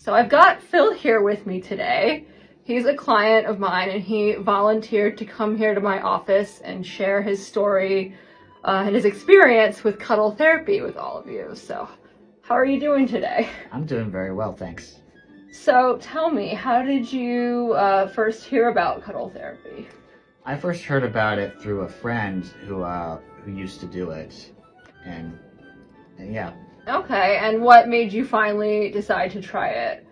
So I've got Phil here with me today. He's a client of mine and he volunteered to come here to my office and share his story and his experience with cuddle therapy with all of you. So how are you doing today? I'm doing very well, thanks. So tell me, how did you first hear about cuddle therapy? I first heard about it through a friend who used to do it, and yeah. Okay, and what made you finally decide to try it?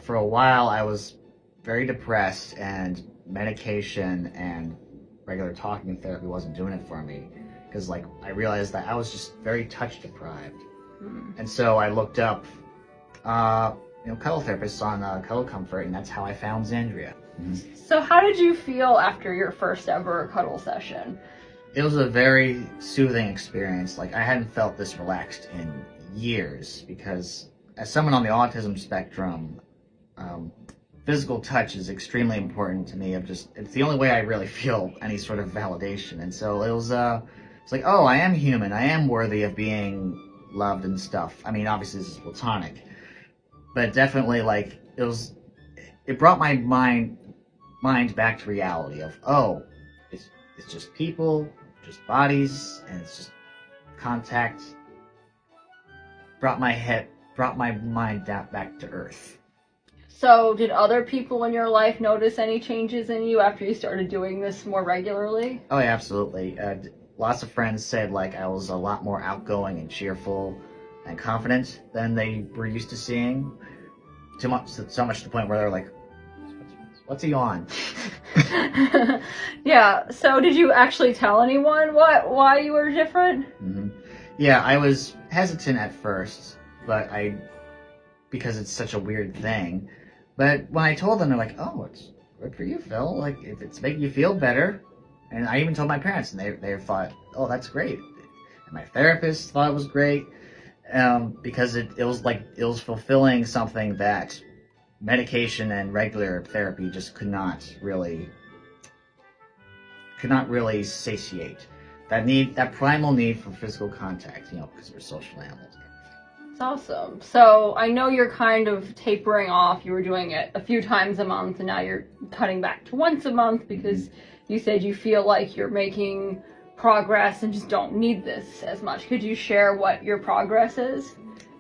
For a while, I was very depressed, and medication and regular talking therapy wasn't doing it for me, because I realized that I was just very touch deprived, and so I looked up, cuddle therapists on Cuddle Comfort, and that's how I found Xandria. So how did you feel after your first ever cuddle session? It was a very soothing experience. I hadn't felt this relaxed in years, because as someone on the autism spectrum, physical touch is extremely important to me. It's the only way I really feel any sort of validation. And so it's like, oh, I am human. I am worthy of being loved and stuff. I mean, obviously this is platonic, but definitely it brought my mind back to reality of, oh, it's just people, just bodies, and it's just contact. Brought my mind back to earth. So did other people in your life notice any changes in you after you started doing this more regularly? Oh yeah, absolutely. Lots of friends said I was a lot more outgoing and cheerful and confident than they were used to seeing. So much to the point where they're like, what's he on? Yeah, so did you actually tell anyone why you were different? Mm-hmm. Yeah, I was hesitant at first, because it's such a weird thing. But when I told them, they're like, oh, it's good for you, Phil. If it's making you feel better. And I even told my parents, and they thought, oh, that's great. And my therapist thought it was great, because it was fulfilling something that medication and regular therapy just could not really satiate. That primal need for physical contact, because we're social animals. It's awesome. So I know you're kind of tapering off. You were doing it a few times a month, and now you're cutting back to once a month because you said you feel like you're making progress and just don't need this as much. Could you share what your progress is?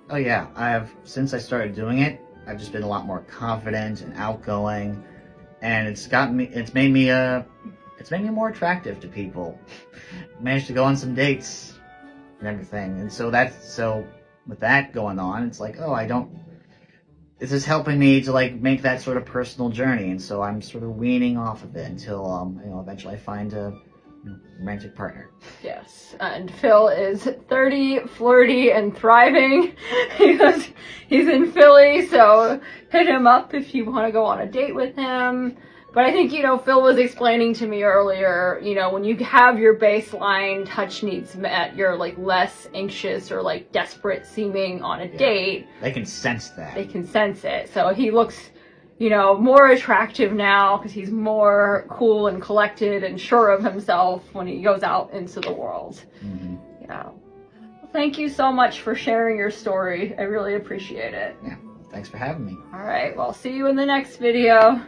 Oh yeah, since I started doing it, I've just been a lot more confident and outgoing, and it's made me more attractive to people. Managed to go on some dates and everything, and so with that going on, it's like, oh, this is helping me to make that sort of personal journey, and so I'm sort of weaning off of it until eventually I find a romantic partner. Yes, and Phil is 30, flirty, and thriving. He's in Philly, so hit him up if you want to go on a date with him. But I think, Phil was explaining to me earlier, when you have your baseline touch needs met, you're less anxious or desperate seeming on a date. They can sense that. They can sense it. So he looks, more attractive now because he's more cool and collected and sure of himself when he goes out into the world. Mm-hmm. Yeah. Well, thank you so much for sharing your story. I really appreciate it. Yeah. Thanks for having me. All right. Well, see you in the next video.